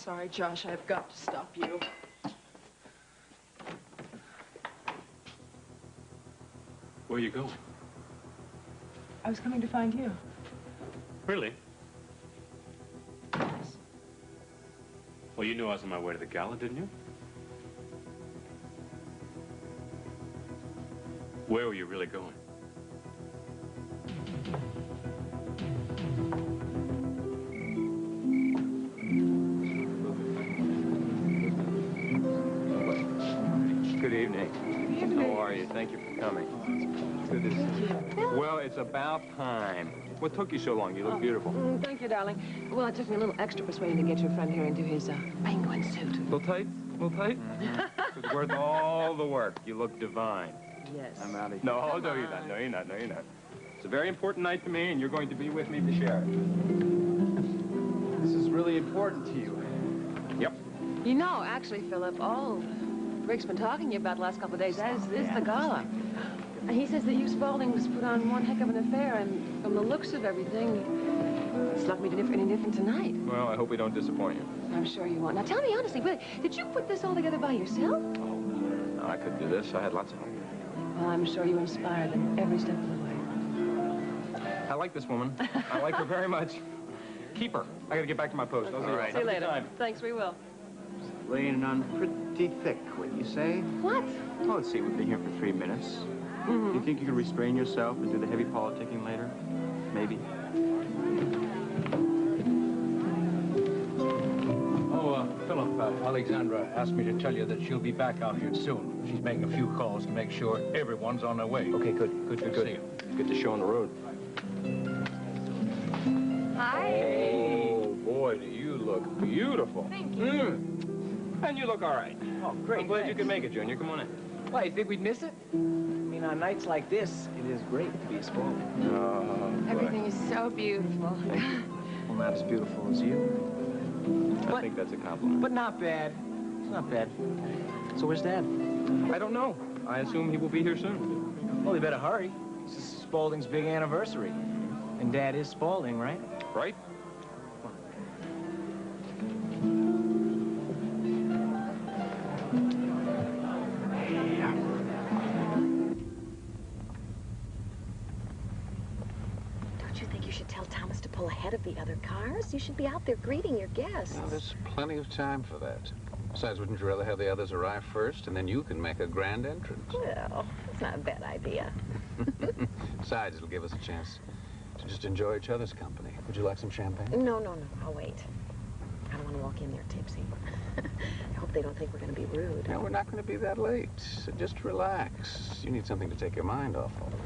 sorry, Josh. I've got to stop you. Where are you going? I was coming to find you. Really? Well, you knew I was on my way to the gala, didn't you? Where were you really going? Good evening. Good evening. How are you? Thank you for coming. It's good to see you. Well, it's about time. What took you so long? You look beautiful. Thank you, darling. Well, it took me a little extra persuading to get your friend here into his penguin suit. Little tight? Little tight? It's worth all the work. You look divine. Yes. I'm out of here. No, no, you're not. No, you're not. No, you're not. It's a very important night to me, and you're going to be with me to share it. This is really important to you. Yep. You know, actually, Philip, all Rick's been talking to you about the last couple of days is the gala. He says that you Spaulding's put on one heck of an affair, and from the looks of everything, it's not going to be any different tonight. Well, I hope we don't disappoint you. I'm sure you won't. Now, tell me honestly, really, did you put this all together by yourself? No, I couldn't do this. I had lots of help. Well, I'm sure you inspired them every step of the way. I like this woman. I like her very much. Keep her. I got to get back to my post. All right. See you later. Thanks, we will. Laying on pretty thick, wouldn't you say? What? Well, let's see, we've been here for 3 minutes. Mm-hmm. You think you could restrain yourself and do the heavy politicking later? Maybe. Oh, Philip, Alexandra asked me to tell you that she'll be back out here soon. She's making a few calls to make sure everyone's on their way. Okay, good. Good to see you. Good to show on the road. Hi. Oh, boy, do you look beautiful. Thank you. And you look all right. Oh, great. I'm glad you could make it, Junior. Come on in. Why, you think we'd miss it? I mean, on nights like this, it is great to be a Spaulding. Oh, boy. Everything is so beautiful. Thank you. Well, not as beautiful as you. I think that's a compliment. But not bad. It's not bad. So where's Dad? I don't know. I assume he will be here soon. Well, he better hurry. This is Spaulding's big anniversary. And Dad is Spaulding, right? Right? Don't you think you should tell Thomas to pull ahead of the other cars? You should be out there greeting your guests. Well, there's plenty of time for that. Besides, wouldn't you rather have the others arrive first, and then you can make a grand entrance? Well, that's not a bad idea. Besides, it'll give us a chance to just enjoy each other's company. Would you like some champagne? No, no, no. I'll wait. I don't want to walk in there tipsy. I hope they don't think we're going to be rude. No, we're not going to be that late. So just relax. You need something to take your mind off all of this.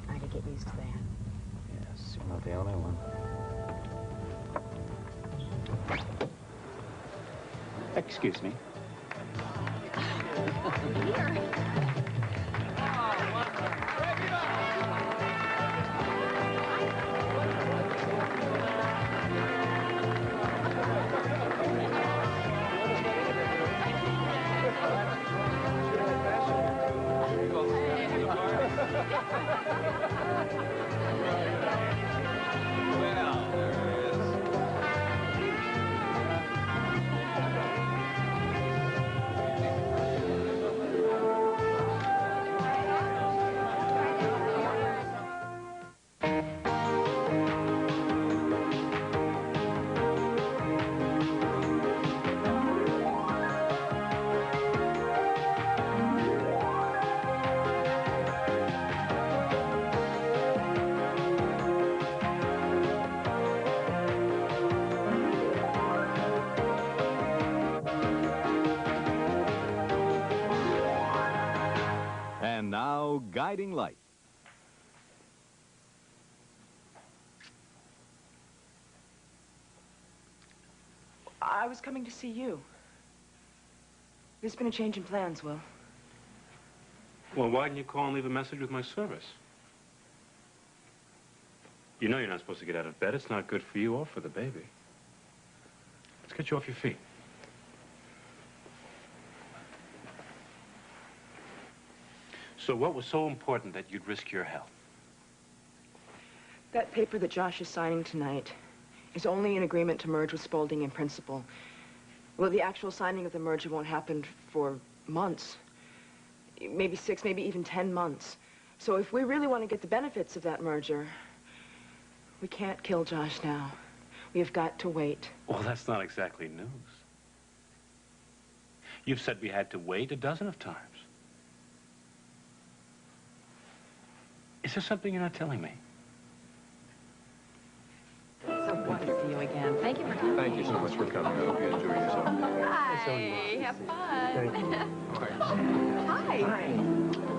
I could get used to that. Yes, you're not the only one. Excuse me. Here. Well, there it is. And now, Guiding Light. I was coming to see you. There's been a change in plans, Will. Well, why didn't you call and leave a message with my service? You know you're not supposed to get out of bed. It's not good for you or for the baby. Let's get you off your feet. So what was so important that you'd risk your health? That paper that Josh is signing tonight is only an agreement to merge with Spaulding in principle. Well, the actual signing of the merger won't happen for months. Maybe 6, maybe even 10 months. So if we really want to get the benefits of that merger, we can't kill Josh now. We have got to wait. Well, that's not exactly news. You've said we had to wait a dozen of times. Is there something you're not telling me? So good to see you again. Thank you for coming. Thank you so much for coming. I hope you enjoy yourself. Hi, have fun. Hi.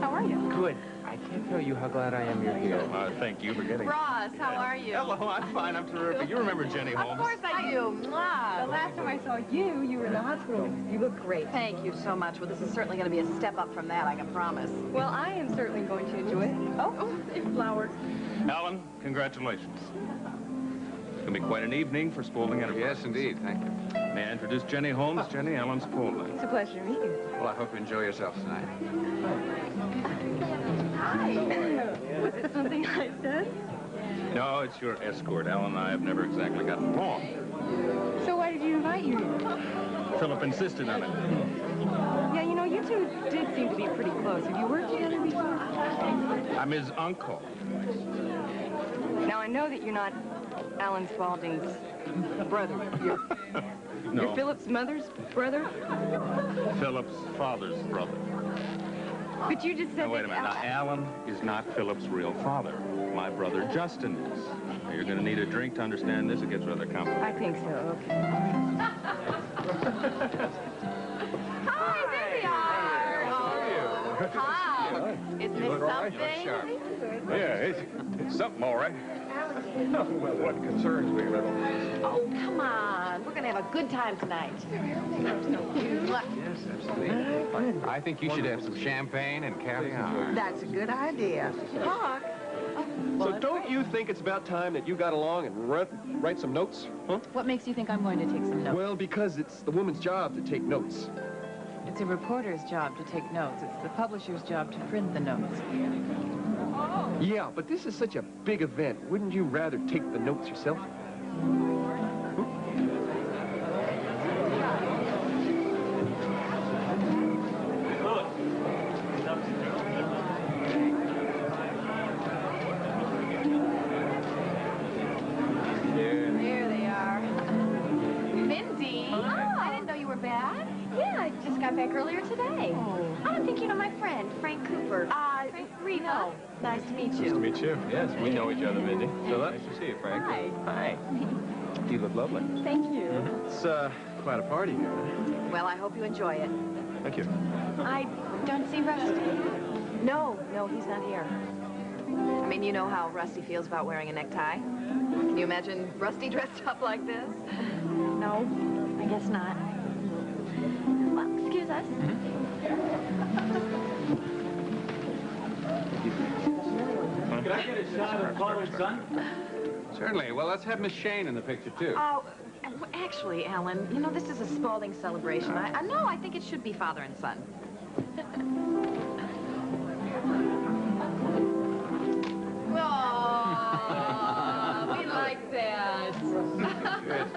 How are you? Good. I can't tell you how glad I am you're here. Thank you for getting Ross, how are you? Hello, I'm fine. I'm terrific. You remember Jenny Of Holmes? course I do. Mwah. The last time I saw you, you were in the hospital. You look great. Thank you so much. Well, this is certainly going to be a step up from that, I can promise. Well, I am certainly going to enjoy it. Oh, flowers. Alan, congratulations. It's going to be quite an evening for Spaulding Enterprises. Yes, indeed. Thank you. May I introduce Jenny Holmes, Jenny Ellen Spaulding. It's a pleasure to meet you. Well, I hope you enjoy yourself tonight. Hi. Was it something I said? No, it's your escort. Alan and I have never exactly gotten along. So why did you invite you here? Philip insisted on it. Yeah, you know, you two did seem to be pretty close. Have you worked together before? I'm his uncle. Now, I know that you're not Alan Spaulding's brother. No, You're Philip's mother's brother? Philip's father's brother. But you just said Now, wait a that minute. Now, Alan is not Philip's real father. My brother Justin is. Now, you're going to need a drink to understand this. It gets rather complicated. I think so, okay. Hi, there we are. Oh, hi. Isn't this something? Yeah, it's something, all right. Well, what concerns me a little. Oh, come on. We're going to have a good time tonight. Yes, absolutely. I think you should have some champagne and caviar. That's a good idea. Hawk. So don't you think it's about time that you got along and write some notes? Huh? What makes you think I'm going to take some notes? Well, because it's the woman's job to take notes. It's a reporter's job to take notes. It's the publisher's job to print the notes. Yeah, but this is such a big event. Wouldn't you rather take the notes yourself? There they are. Mindy, I didn't know you were back. Yeah, I just got back earlier today. I don't think you know my friend, Frank Cooper. Frank Reva. No. Nice to meet you. Nice to meet you. Yes, we know each other, Mindy. So nice to see you, Frank. Hi. Hi. You look lovely. Thank you. It's quite a party here. Well, I hope you enjoy it. Thank you. I don't see Rusty. No, he's not here. I mean, you know how Rusty feels about wearing a necktie. Can you imagine Rusty dressed up like this? No, I guess not. Well, excuse us. Can I get a shot of father and son? Certainly. Well, let's have Miss Shane in the picture, too. Oh, actually, Alan, you know, this is a Spaulding celebration. No, I think it should be father and son. Oh, we like that. Good.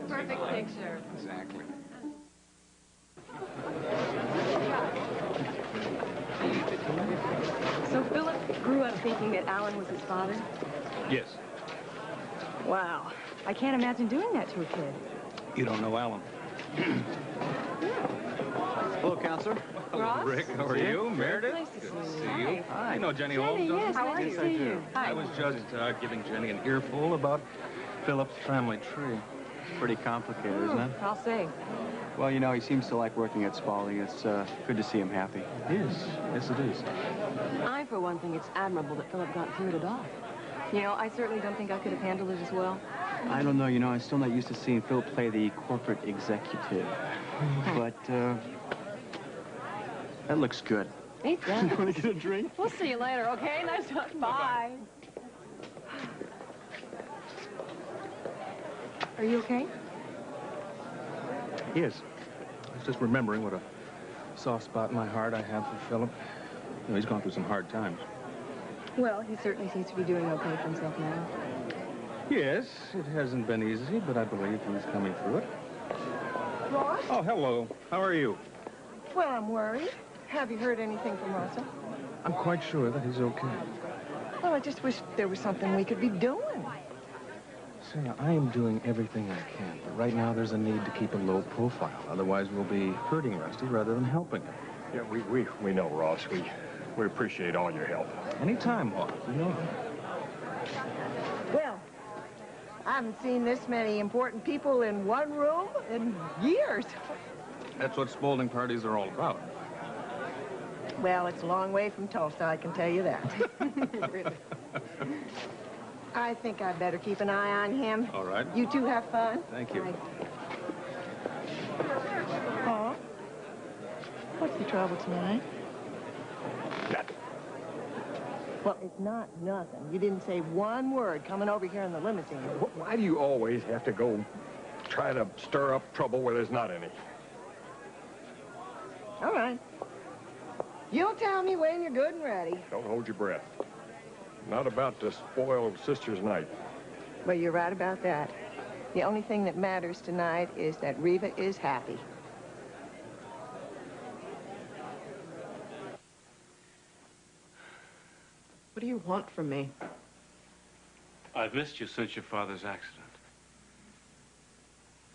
Perfect picture. Exactly. So Philip grew up thinking that Alan was his father? Yes. Wow. I can't imagine doing that to a kid. You don't know Alan. Hello, Counselor. Ross? Rick, how are you? Meredith? Nice to see you. See you. Hi. You know Jenny Holmes, don't you? Yes, nice to see you. I was just giving Jenny an earful about Philip's family tree. Pretty complicated, isn't it? I'll say. Well, you know, he seems to like working at Spaulding. It's good to see him happy. It is. Yes, it is. I, for one, think it's admirable that Philip got through it all. You know, I certainly don't think I could have handled it as well. I don't know, you know, I'm still not used to seeing Philip play the corporate executive. But, that looks good. It does. You want to get a drink? We'll see you later, okay? Nice talk. Bye. Are you okay? Yes. I was just remembering what a soft spot in my heart I have for Philip. You know, he's gone through some hard times. Well, he certainly seems to be doing okay for himself now. Yes, it hasn't been easy, but I believe he's coming through it. Ross? Oh, hello. How are you? Well, I'm worried. Have you heard anything from Russell? I'm quite sure that he's okay. Well, I just wish there was something we could be doing. Sarah, I am doing everything I can, but right now there's a need to keep a low profile. Otherwise, we'll be hurting Rusty rather than helping him. Yeah, we know, Ross. We appreciate all your help. Anytime, Hawk. You know. Well, I haven't seen this many important people in one room in years. That's what Spaulding parties are all about. Well, it's a long way from Tulsa, I can tell you that. Really. I think I'd better keep an eye on him. All right. You two have fun. Thank you. Right. Huh? What's the trouble tonight? Nothing. Well, it's not nothing. You didn't say one word coming over here in the limousine. Why do you always have to go try to stir up trouble where there's not any? All right. You'll tell me when you're good and ready. Don't hold your breath. Not about to spoil sister's night. Well, you're right about that. The only thing that matters tonight is that Reva is happy. What do you want from me? I've missed you since your father's accident.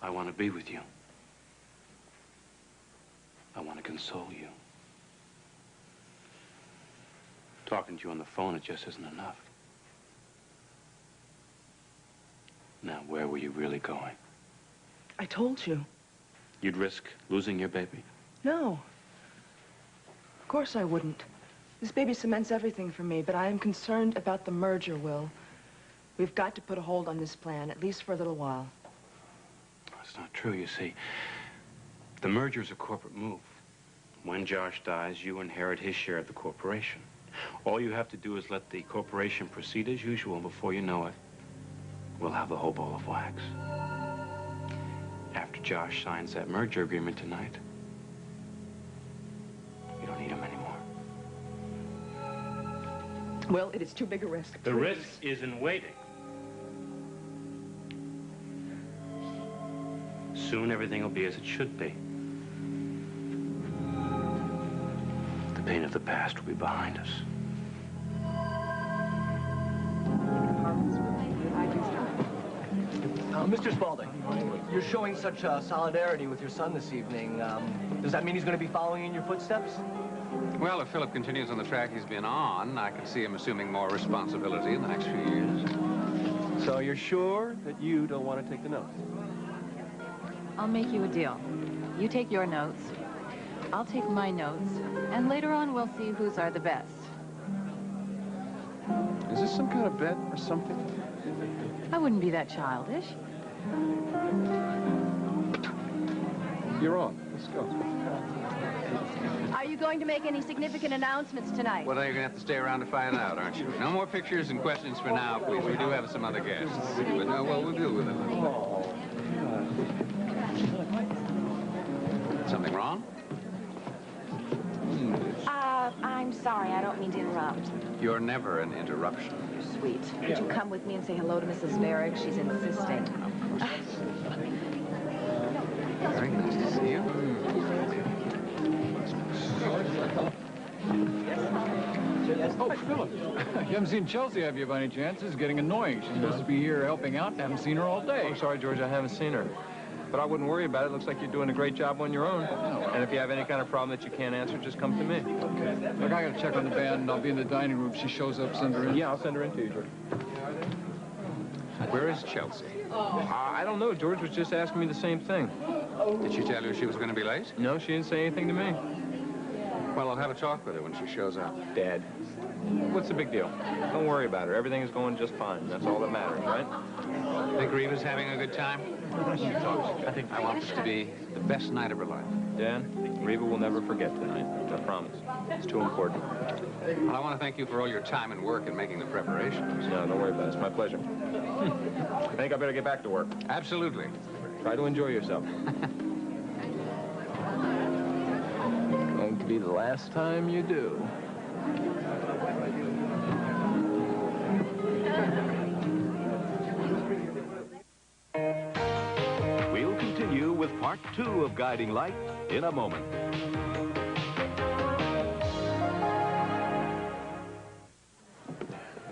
I want to be with you. I want to console you. Talking to you on the phone, it just isn't enough. Now, where were you really going? I told you. You'd risk losing your baby? No. Of course I wouldn't. This baby cements everything for me, but I am concerned about the merger, Will. We've got to put a hold on this plan, at least for a little while. That's not true, you see. The merger's a corporate move. When Josh dies, you inherit his share of the corporation. All you have to do is let the corporation proceed as usual, and before you know it, we'll have the whole ball of wax. After Josh signs that merger agreement tonight, you don't need him anymore. Well, it is too big a risk. The risk is in waiting. Soon everything will be as it should be. The pain of the past will be behind us. Mr. Spaulding, you're showing such solidarity with your son this evening. Does that mean he's going to be following in your footsteps? Well, if Philip continues on the track he's been on, I can see him assuming more responsibility in the next few years. So you're sure that you don't want to take the notes? I'll make you a deal. You take your notes, I'll take my notes, and later on we'll see whose are the best. Is this some kind of bet or something? I wouldn't be that childish. You're on. Let's go. Are you going to make any significant announcements tonight? Well, then you're going to have to stay around to find out, aren't you? No more pictures and questions for now, please. We do have some other guests. But no, well, we'll deal with it. Something wrong? I'm sorry. I don't mean to interrupt. You're never an interruption. You're sweet. Would you come with me and say hello to Mrs. Merrick? She's insisting. Very nice to see you. Oh, Philip. You haven't seen Chelsea, have you, by any chance? It's getting annoying. She's supposed to be here helping out. I haven't seen her all day. I'm sorry, George, I haven't seen her. But I wouldn't worry about it. It looks like you're doing a great job on your own. And if you have any kind of problem that you can't answer, just come to me. Okay. Look, I gotta check on the band, and I'll be in the dining room. If she shows up, send her in. Yeah, I'll send her in to you, George. Where is Chelsea? I don't know. George was just asking me the same thing. Did she tell you she was going to be late? No, she didn't say anything to me. Well, I'll have a talk with her when she shows up. Dad, what's the big deal? Don't worry about her. Everything is going just fine. That's all that matters, right? Think Reva's having a good time? I want this to be the best night of her life. Dan, Reva will never forget tonight. I promise. It's too important. Well, I want to thank you for all your time and work in making the preparations. No, don't worry about it. It's my pleasure. I think I better get back to work. Absolutely. Try to enjoy yourself. Going to be the last time you do. We'll continue with part 2 of Guiding Light in a moment. Yeah,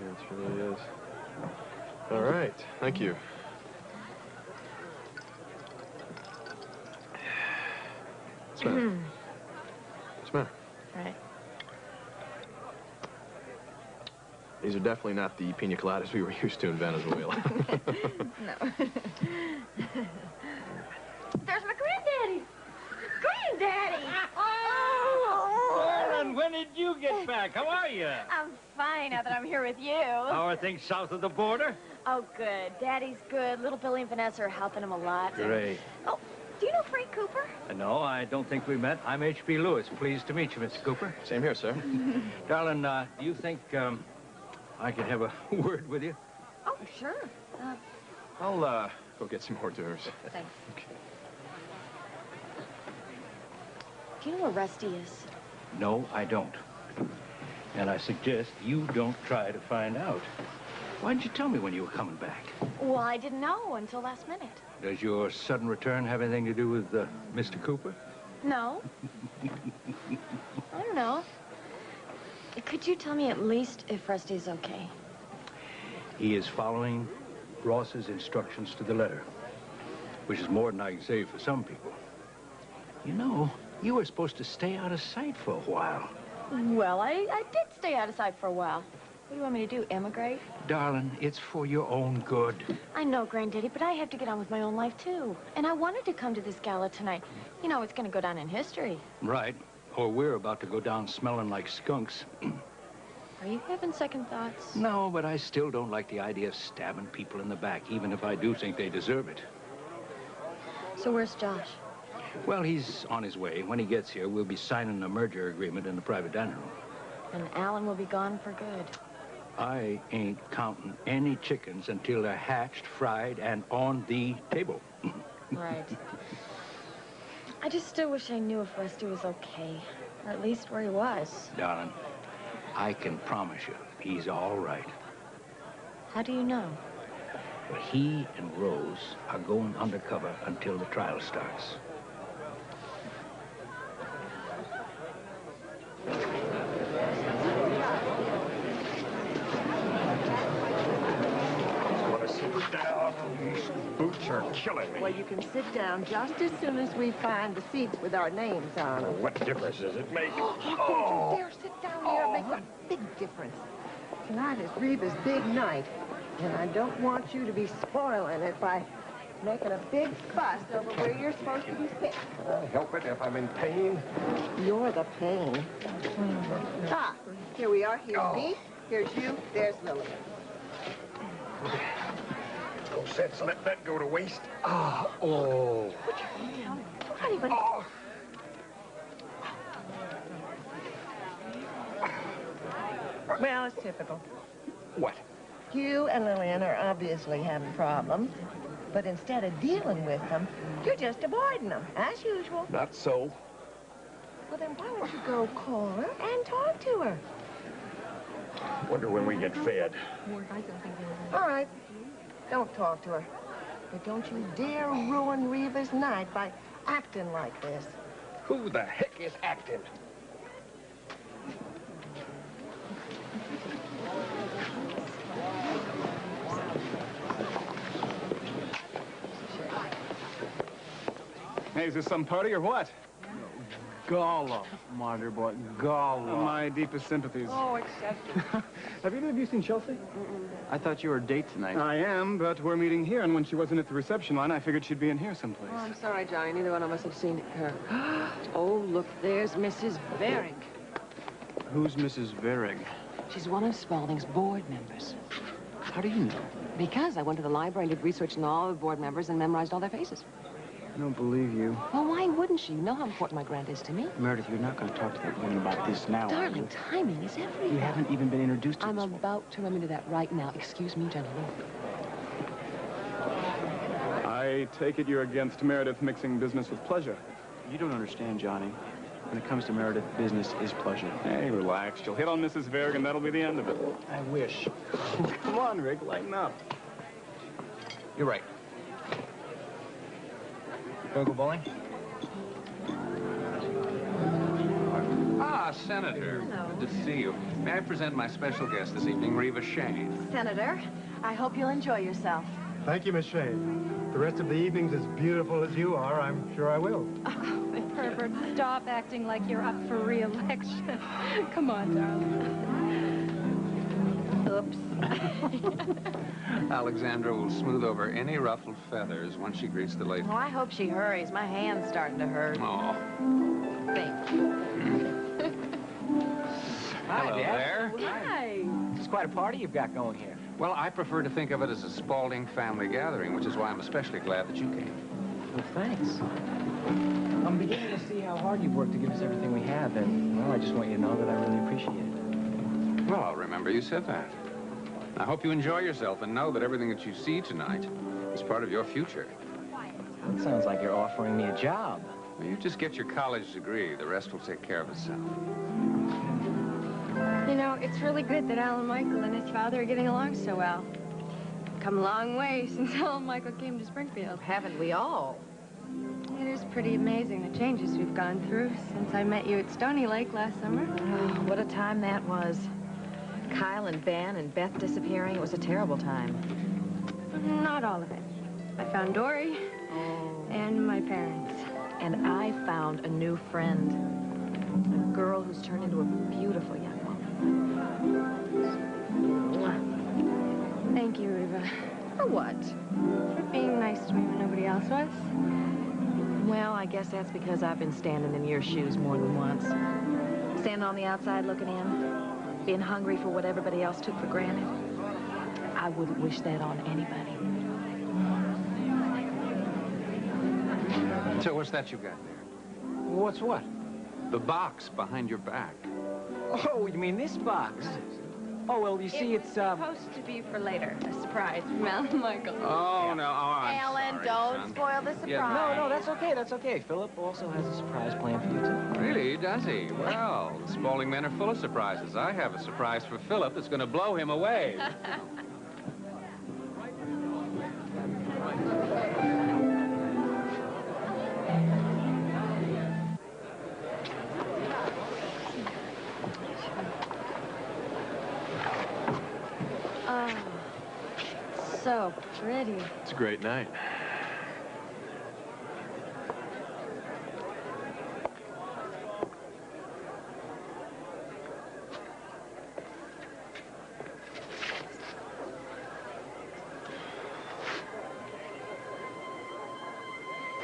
it really is. All right, thank you. What's the matter? What's the matter? Right. These are definitely not the pina coladas we were used to in Venezuela. No. There's my granddaddy. Granddaddy! Lauren, when did you get back? How are you? I'm fine now that I'm here with you. How are things south of the border? Oh, good. Daddy's good. Little Billy and Vanessa are helping him a lot. Great. Oh, do you know Frank Cooper? No, I don't think we met. I'm H.B. Lewis. Pleased to meet you, Mr. Cooper. Same here, sir. Darling, do you think I could have a word with you? Oh, sure. I'll go get some hors d'oeuvres. Thanks. Okay. Do you know where Rusty is? No, I don't. And I suggest you don't try to find out. Why didn't you tell me when you were coming back? Well, I didn't know until last minute. Does your sudden return have anything to do with Mr. Cooper? No. I don't know. Could you tell me at least if Rusty's okay? He is following Ross's instructions to the letter, which is more than I can say for some people. You know, you were supposed to stay out of sight for a while. Well, I did stay out of sight for a while. What do you want me to do, emigrate? Darling, it's for your own good. I know, Granddaddy, but I have to get on with my own life, too. And I wanted to come to this gala tonight. You know, it's going to go down in history. Right. Or we're about to go down smelling like skunks. Are you having second thoughts? No, but I still don't like the idea of stabbing people in the back, even if I do think they deserve it. So where's Josh? Well, he's on his way. When he gets here, we'll be signing a merger agreement in the private dining room. And Alan will be gone for good. I ain't counting any chickens until they're hatched, fried, and on the table. Right. I just still wish I knew if Rusty was okay. Or at least where he was. Darling, I can promise you, he's all right. How do you know? But he and Rose are going undercover until the trial starts. Down. These boots are killing me. Well, you can sit down just as soon as we find the seats with our names on them. What difference does it make? Oh, don't you dare sit down here. It makes a big difference. Tonight is Reva's big night, and I don't want you to be spoiling it by making a big fuss over where you're supposed to be sitting. Help it if I'm in pain. You're the pain. Ah, here we are. Here's me. Here's you. There's Lily. No sense let that go to waste. Ah, oh. Don't anybody... Oh. Well, it's typical. What? You and Lillian are obviously having problems, but instead of dealing with them, you're just avoiding them, as usual. Not so. Well, then why don't you go call her and talk to her? Wonder when we get fed. All right. Don't talk to her. But don't you dare ruin Reva's night by acting like this. Who the heck is acting? Hey, is this some party or what? Gala, Martyr boy, gala. My deepest sympathies. Oh, except... Have either of you seen Chelsea? I thought you were a date tonight. I am, but we're meeting here, and when she wasn't at the reception line, I figured she'd be in here someplace. Oh, I'm sorry, Johnny. Neither one of us have seen her. Oh, look, there's Mrs. Varig. Who's Mrs. Varig? She's one of Spaulding's board members. How do you know? Because I went to the library and did research on all the board members and memorized all their faces. I don't believe you. Well, why wouldn't she? You know how important my grant is to me. Meredith, you're not going to talk to that woman about this now, are you? Darling, timing is everything. You haven't even been introduced to I'm this woman. about to run into that right now. Excuse me, gentlemen. I take it you're against Meredith mixing business with pleasure. You don't understand, Johnny. When it comes to Meredith, business is pleasure. Hey, relax. She'll hit on Mrs. Verg, and that'll be the end of it. I wish. Come on, Rick, lighten up. You're right. Wanna go bowling? Ah, Senator. Hello. Good to see you. May I present my special guest this evening, Reva Shane? Senator, I hope you'll enjoy yourself. Thank you, Miss Shane. The rest of the evening's as beautiful as you are. I'm sure I will. Oh, Herbert, stop acting like you're up for re-election. Come on, darling. Oops. Alexandra will smooth over any ruffled feathers once she greets the lady. Oh, I hope she hurries. My hand's starting to hurt. Oh. Thank you. Hi, Hello Dad. there. Hi. This is quite a party you've got going here. Well, I prefer to think of it as a Spaulding family gathering, which is why I'm especially glad that you came. Well, thanks. I'm beginning to see how hard you've worked to give us everything we have, and, well, I just want you to know that I really appreciate it. Well, I'll remember you said that. I hope you enjoy yourself and know that everything that you see tonight is part of your future. It sounds like you're offering me a job. Well, you just get your college degree. The rest will take care of itself. You know, it's really good that Al and Michael and his father are getting along so well. Come a long way since Al and Michael came to Springfield. Haven't we all? It is pretty amazing the changes we've gone through since I met you at Stony Lake last summer. Oh, what a time that was. Kyle and Ben and Beth disappearing, it was a terrible time. Not all of it. I found Dory and my parents. And I found a new friend. A girl who's turned into a beautiful young woman. Thank you, Reva. For what? For being nice to me when nobody else was. Well, I guess that's because I've been standing in your shoes more than once. Standing on the outside looking in, being hungry for what everybody else took for granted. I wouldn't wish that on anybody. So what's that you got there? What's what? The box behind your back. Oh, you mean this box? Oh, well, you see, it's, supposed to be for later. A surprise from Al and Michael. Oh, no. Oh, I'm Alan, sorry, don't son. spoil the surprise. Yeah, no, that's okay, that's okay. Philip also has a surprise planned for you, too. Really, does he? Well, the Spaulding men are full of surprises. I have a surprise for Philip that's going to blow him away. Oh, so pretty. It's a great night.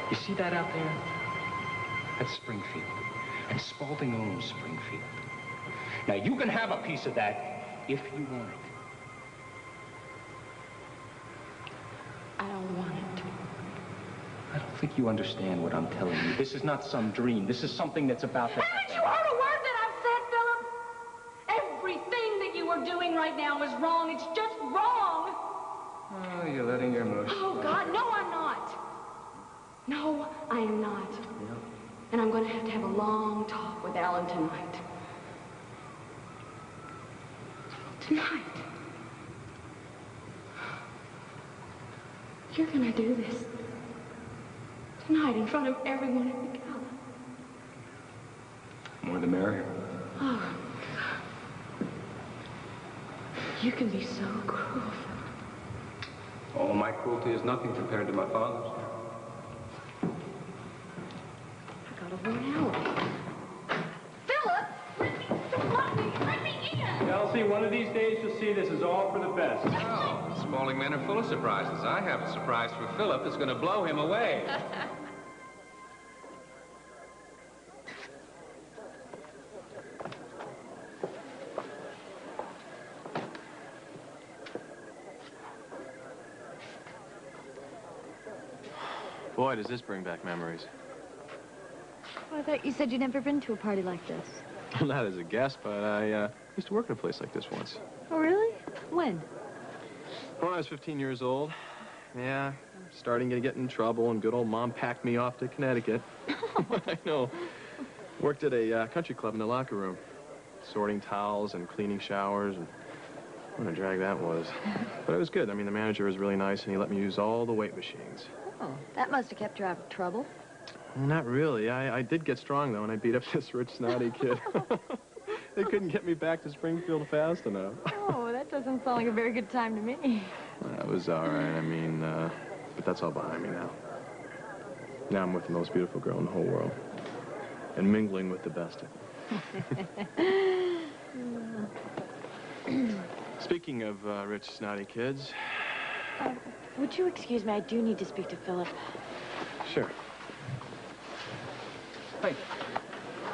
You see that out there? That's Springfield. And Spaulding owns Springfield. Now, you can have a piece of that if you want it. I don't want it. I don't think you understand what I'm telling you. This is not some dream. This is something that's about to happen. Haven't you heard a word that I've said, Philip? Everything that you are doing right now is wrong. It's just wrong. Oh, you're letting your emotions... Oh, God, no, I'm not. No, I am not. Yeah. And I'm going to have a long talk with Alan tonight. Tonight. You're going to do this. Tonight, in front of everyone at the gala. More the merrier. Oh, God. You can be so cruel. All my cruelty is nothing compared to my father's. I got a worn out. Philip! Let me in! Elsie, one of these days you'll see this is all for the best. Oh, the Spaulding men are full of surprises. I have a surprise for Philip that's going to blow him away. Boy, does this bring back memories. Oh, I thought you said you'd never been to a party like this. Not as a guest, but I used to work in a place like this once. Oh, really? When? When I was 15 years old. Yeah, starting to get in trouble, and good old Mom packed me off to Connecticut. I know. Worked at a country club in the locker room. Sorting towels and cleaning showers, and what a drag that was. But it was good. I mean, the manager was really nice, and he let me use all the weight machines. Oh, that must have kept you out of trouble. Well, not really. I did get strong, though, and I beat up this rich, snotty kid. They couldn't get me back to Springfield fast enough. Oh, that doesn't sound like a very good time to me. That was all right. I mean, but that's all behind me now. Now I'm with the most beautiful girl in the whole world. And mingling with the best of them. Speaking of rich, snotty kids... Would you excuse me? I do need to speak to Philip. Sure. Hi.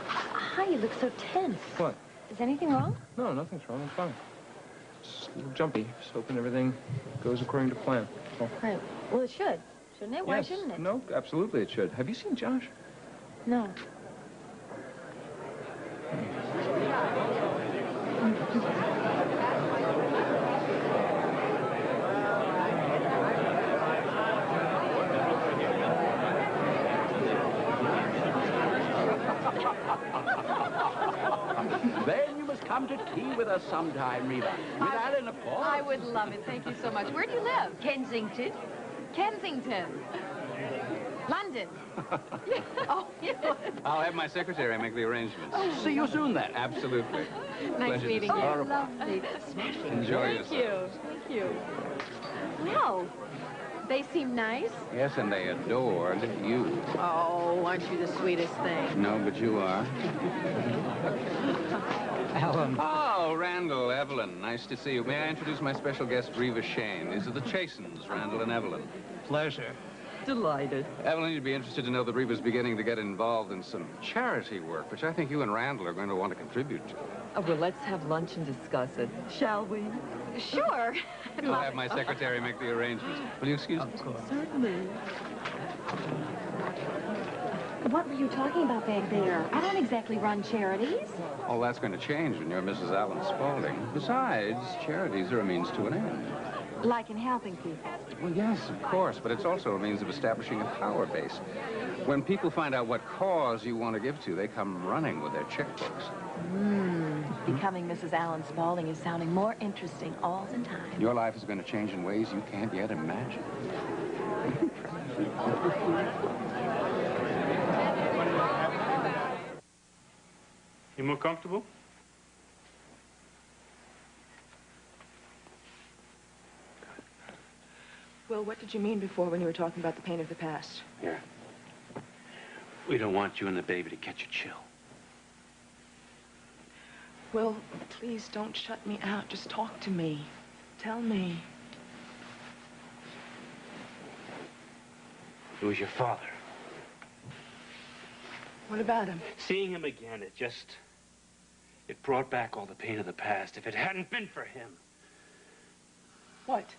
Hi, you look so tense. What? Is anything wrong? No, nothing's wrong. I'm fine. Just a little jumpy. Just hoping everything goes according to plan. Oh. Right. Well, it should. Shouldn't it? Why Yes. shouldn't it? No, absolutely it should. Have you seen Josh? No. Then you must come to tea with us sometime, Reba. With Alan, of course. I would love it. Thank you so much. Where do you live? Kensington. Kensington. London. Oh, you. I'll have my secretary make the arrangements. Oh, see you soon, then. Absolutely. Nice Pleasure to meeting see you. you. Lovely. Smashing. Enjoy Thank yourself. you. Thank you. Well, they seem nice. Yes, and they adored you. Oh, aren't you the sweetest thing? No, but you are. Alan. Oh, Randall, Evelyn. Nice to see you. May I introduce my special guest, Reva Shane? These are the Chasins, Randall and Evelyn. Pleasure. Delighted. Evelyn, you'd be interested to know that Reva's beginning to get involved in some charity work, which I think you and Randall are going to want to contribute to. Oh, well, let's have lunch and discuss it, shall we? Sure. I'll have my secretary make the arrangements. Will you excuse me? Certainly. What were you talking about back there? I don't exactly run charities. Oh, that's going to change when you're Mrs. Alan Spaulding. Besides, charities are a means to an end. Like in helping people. Well, yes, of course, but it's also a means of establishing a power base. When people find out what cause you want to give to, they come running with their checkbooks. Becoming Mrs. Alan Spaulding is sounding more interesting all the time. Your life is going to change in ways you can't yet imagine. You more comfortable? Well, what did you mean before when you were talking about the pain of the past? Here. We don't want you and the baby to catch a chill. Will, please don't shut me out. Just talk to me. Tell me. It was your father. What about him? Seeing him again, it brought back all the pain of the past. If it hadn't been for him. What?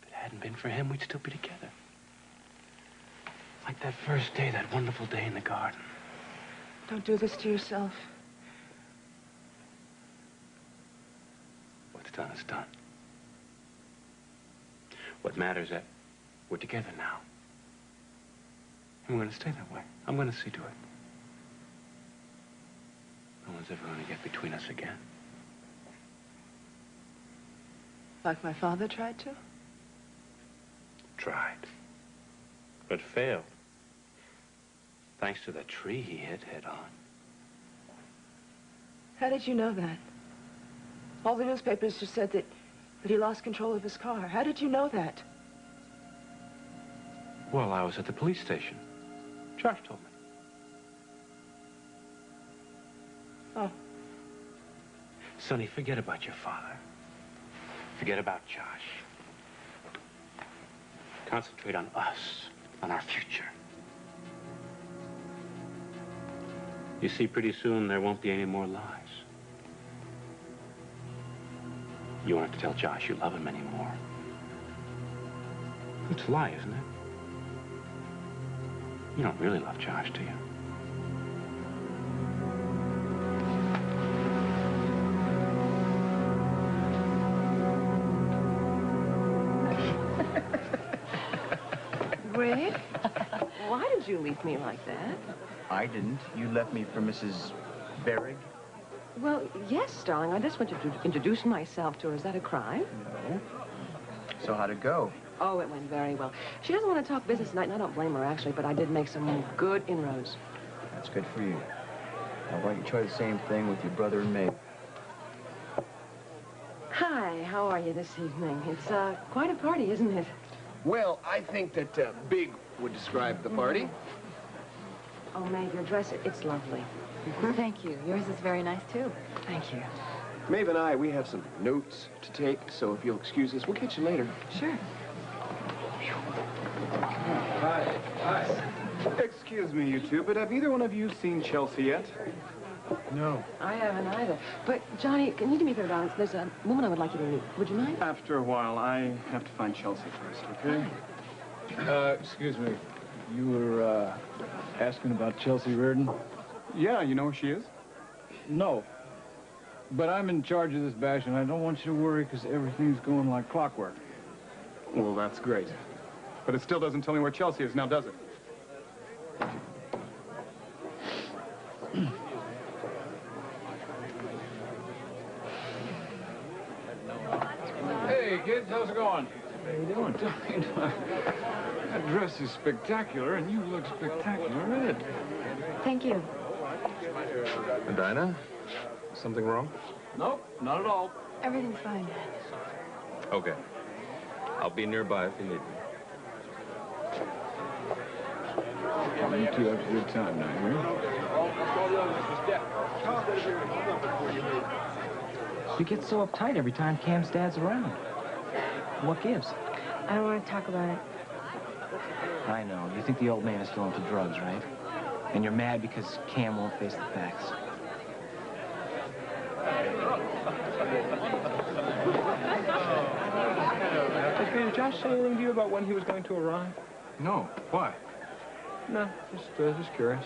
If it hadn't been for him, we'd still be together. Like that first day, that wonderful day in the garden. Don't do this to yourself. What's done is done. What matters is that we're together now. And we're going to stay that way. I'm going to see to it. No one's ever going to get between us again. Like my father tried to? Tried. But failed. Thanks to that tree he hit head on. How did you know that? All the newspapers just said that he lost control of his car. How did you know that? Well, I was at the police station. Josh told me. Oh. Sonny, forget about your father. Forget about Josh. Concentrate on us, on our future. You see, pretty soon there won't be any more lies. You won't have to tell Josh you love him anymore. It's a lie, isn't it? You don't really love Josh, do you? Rick, why did you leave me like that? I didn't. You left me for Mrs. Berrig? Well, yes, darling. I just wanted to introduce myself to her. Is that a crime? No. So how'd it go? Oh, it went very well. She doesn't want to talk business tonight, and I don't blame her, actually, but I did make some good inroads. That's good for you. Now, why don't you try the same thing with your brother and me? Hi, how are you this evening? It's quite a party, isn't it? Well, I think that Big would describe the party. Oh, Meg, your dress, it's lovely. Thank you. Yours is very nice, too. Thank you. Maeve and I, we have some notes to take, so if you'll excuse us, we'll catch you later. Sure. Hi. Hi. Excuse me, you two, but have either one of you seen Chelsea yet? No. I haven't either. But, Johnny, can you do me a favor, darling? There's a woman I would like you to meet. Would you mind? After a while, I have to find Chelsea first, okay? Excuse me. You were, asking about Chelsea Reardon? Yeah, you know where she is? No. But I'm in charge of this bash, and I don't want you to worry, because everything's going like clockwork. Well, that's great. But it still doesn't tell me where Chelsea is now, does it? Hey, kids, how's it going? How you doing? That dress is spectacular, and you look spectacular in it. Thank you. Dinah, something wrong? Nope, not at all. Everything's fine. Okay. I'll be nearby if you need me. You two have a good time now, You get so uptight every time Cam's dad's around. What gives? I don't want to talk about it. I know. You think the old man is still into drugs, right? And you're mad because Cam won't face the facts. Hey, did Josh say anything to you about when he was going to arrive? No. Why? No, just curious.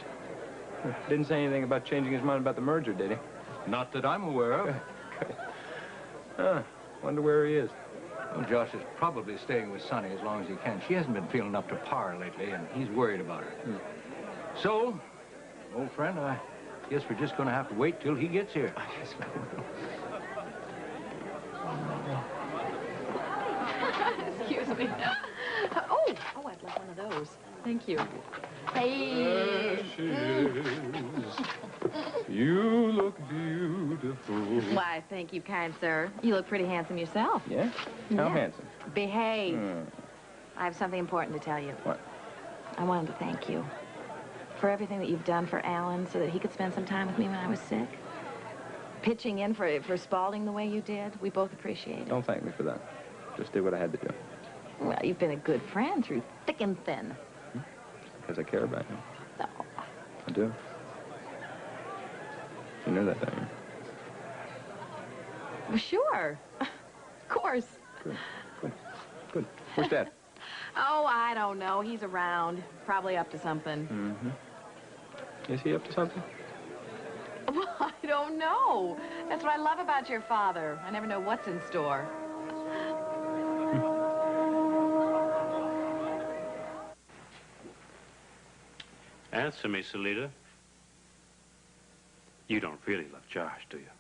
Didn't say anything about changing his mind about the merger, did he? Not that I'm aware of. Huh. Wonder where he is. Well, Josh is probably staying with Sonny as long as he can. She hasn't been feeling up to par lately, and he's worried about her. So, old friend, I guess we're just going to have to wait till he gets here. Excuse me. Oh, I'd like one of those. Thank you. Hey. You look beautiful. Why, thank you, kind sir. You look pretty handsome yourself. Yeah? How Yeah. handsome? Behave. I have something important to tell you. What? I wanted to thank you for everything that you've done for Alan so that he could spend some time with me when I was sick. Pitching in for Spaulding the way you did, we both appreciate it. Don't thank me for that. Just did what I had to do. Well, you've been a good friend through thick and thin. Because I care about you. No. I do. You know that, don't you? Well, sure. Of course. Good. Where's Dad? Oh, I don't know. He's around. Probably up to something. Mm-hmm. Is he up to something? Well, I don't know. That's what I love about your father. I never know what's in store. Answer me, Salita. You don't really love Josh, do you?